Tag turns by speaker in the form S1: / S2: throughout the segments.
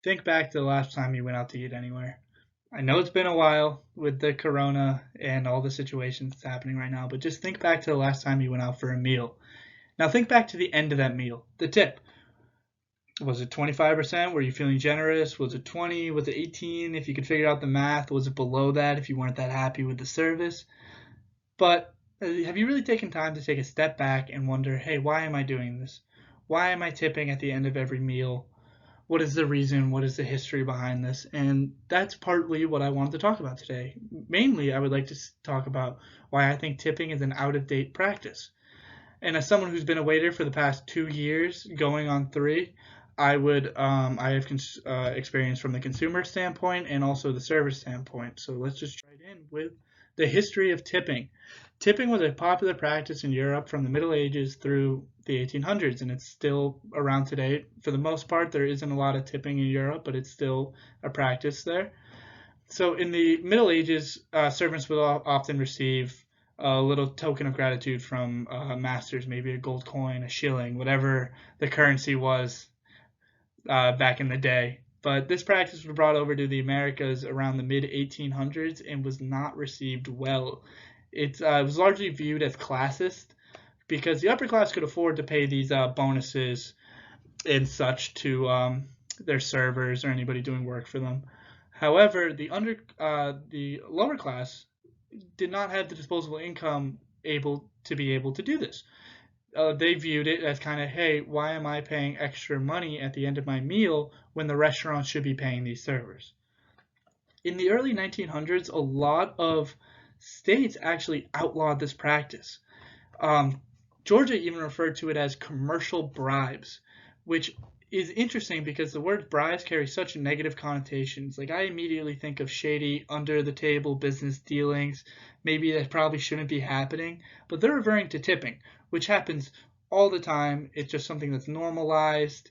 S1: Think back to the last time you went out to eat anywhere. I know it's been a while with the corona and all the situations that's happening right now, but just think back to the last time you went out for a meal. Now think back to the end of that meal, the tip. Was it 25%? Were you feeling generous? Was it 20? Was it 18? If you could figure out the math, was it below that if you weren't that happy with the service? But have you really taken time to take a step back and wonder, hey, why am I doing this? Why am I tipping at the end of every meal? What is the reason? What is the history behind this? And that's partly what I wanted to talk about today. Mainly, I would like to talk about why I think tipping is an out of date practice. And as someone who's been a waiter for the past 2 years, going on three, I have experience from the consumer standpoint and also the server standpoint. So let's just try in with the history of tipping. Tipping was a popular practice in Europe from the Middle Ages through the 1800s, and it's still around today. For the most part, there isn't a lot of tipping in Europe, but it's still a practice there. So in the Middle Ages, servants would often receive a little token of gratitude from masters, maybe a gold coin, a shilling, whatever the currency was back in the day. But this practice was brought over to the Americas around the mid 1800s and was not received well. It was largely viewed as classist because the upper class could afford to pay these bonuses and such to their servers or anybody doing work for them. However, the lower class did not have the disposable income able to do this. They viewed it as kind of, hey, why am I paying extra money at the end of my meal when the restaurant should be paying these servers? In the early 1900s, a lot of states actually outlawed this practice. Um, Georgia even referred to it as commercial bribes, which is interesting because the word bribes carry such negative connotations. Like, I immediately think of shady, under the table business dealings, maybe that probably shouldn't be happening, but they're referring to tipping, which happens all the time. It's just something that's normalized,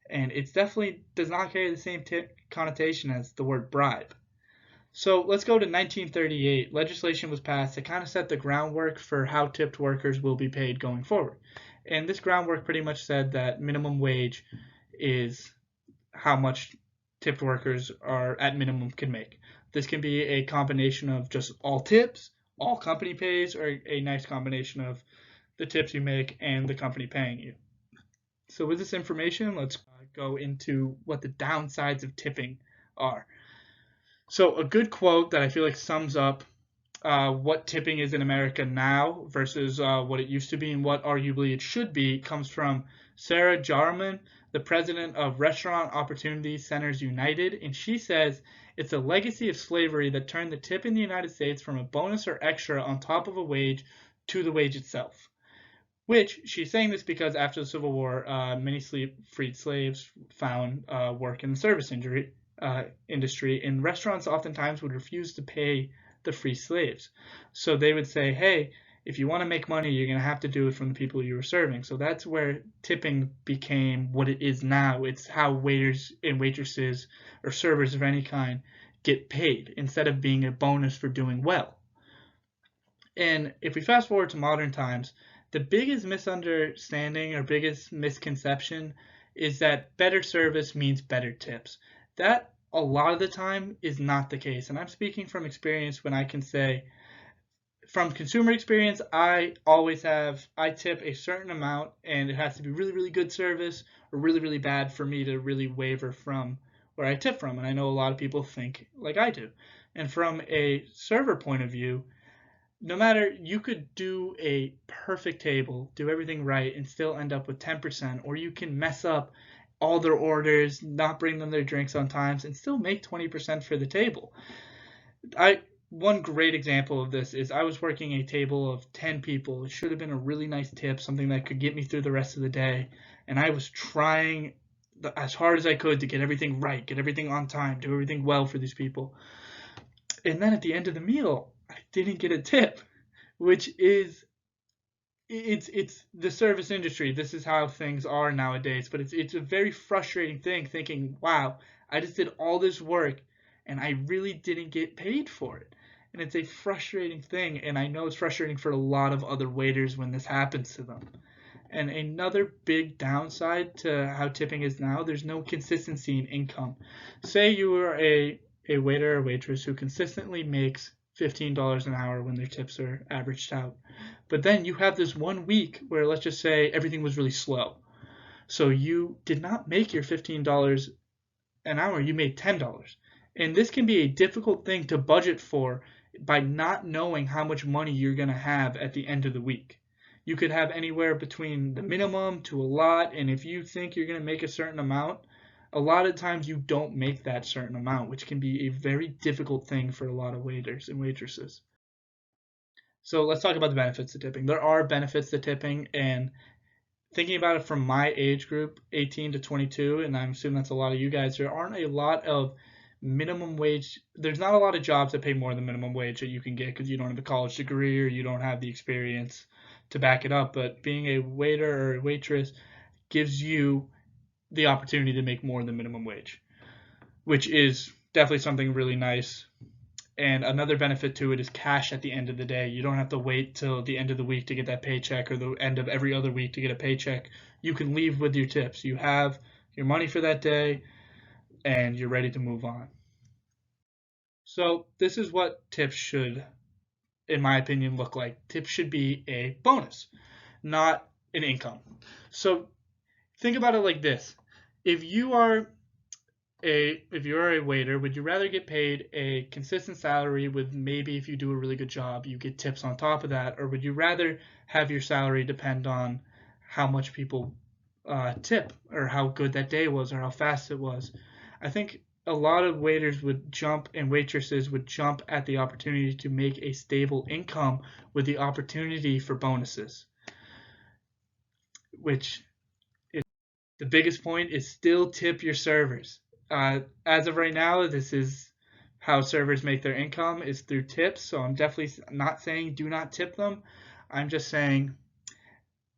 S1: and it definitely does not carry the same connotation as the word bribe. So let's go to 1938. Legislation was passed to kind of set the groundwork for how tipped workers will be paid going forward. And this groundwork pretty much said that minimum wage is how much tipped workers are at minimum can make. This can be a combination of just all tips, all company pays, or a nice combination of the tips you make and the company paying you. So with this information, let's go into what the downsides of tipping are. So a good quote that I feel like sums up what tipping is in America now versus what it used to be and what arguably it should be comes from Sarah Jarman, the president of Restaurant Opportunity Centers United, and she says it's a legacy of slavery that turned the tip in the United States from a bonus or extra on top of a wage to the wage itself. Which she's saying this because after the Civil War, many freed slaves found work in the industry, and restaurants oftentimes would refuse to pay the free slaves. So they would say, hey, if you want to make money, you're going to have to do it from the people you were serving. So that's where tipping became what it is now. It's how waiters and waitresses or servers of any kind get paid instead of being a bonus for doing well. And if we fast forward to modern times, the biggest misunderstanding or biggest misconception is that better service means better tips. That a lot of the time is not the case. And I'm speaking from experience when I can say, from consumer experience, I tip a certain amount and it has to be really, really good service or really, really bad for me to really waver from where I tip from. And I know a lot of people think like I do. And from a server point of view, no matter, you could do a perfect table, do everything right, and still end up with 10%, or you can mess up all their orders, not bring them their drinks on times, and still make 20% for the table. I One great example of this is I was working a table of 10 people. It should have been a really nice tip, something that could get me through the rest of the day, and I was trying as hard as I could to get everything right, get everything on time, do everything well for these people. And then at the end of the meal, I didn't get a tip, which is it's the service industry. This is how things are nowadays, but it's a very frustrating thing thinking, wow, I just did all this work and I really didn't get paid for it. And it's a frustrating thing, and I know it's frustrating for a lot of other waiters when this happens to them. And another big downside to how tipping is now, there's no consistency in income. Say you are a waiter or waitress who consistently makes $15 an hour when their tips are averaged out. But then you have this 1 week where, let's just say, everything was really slow. So you did not make your $15 an hour, you made $10. And this can be a difficult thing to budget for by not knowing how much money you're going to have at the end of the week. You could have anywhere between the minimum to a lot, and if you think you're going to make a certain amount, a lot of times you don't make that certain amount, which can be a very difficult thing for a lot of waiters and waitresses. So let's talk about the benefits of tipping. There are benefits to tipping, and thinking about it from my age group, 18 to 22, and I'm assuming that's a lot of you guys, there aren't a lot of minimum wage. There's not a lot of jobs that pay more than minimum wage that you can get because you don't have a college degree or you don't have the experience to back it up. But being a waiter or a waitress gives you the opportunity to make more than minimum wage, which is definitely something really nice. And another benefit to it is cash at the end of the day. You don't have to wait till the end of the week to get that paycheck or the end of every other week to get a paycheck. You can leave with your tips. You have your money for that day and you're ready to move on. So this is what tips should, in my opinion, look like. Tips should be a bonus, not an income. So think about it like this. If you are if you're a waiter, would you rather get paid a consistent salary with maybe if you do a really good job, you get tips on top of that, or would you rather have your salary depend on how much people tip or how good that day was or how fast it was? I think a lot of waiters would jump and waitresses would jump at the opportunity to make a stable income with the opportunity for bonuses, which is the biggest point is still tip your servers. As of right now, this is how servers make their income is through tips. So I'm definitely not saying do not tip them. I'm just saying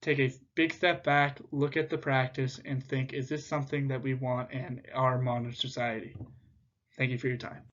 S1: take a big step back, look at the practice, and think, is this something that we want in our modern society? Thank you for your time.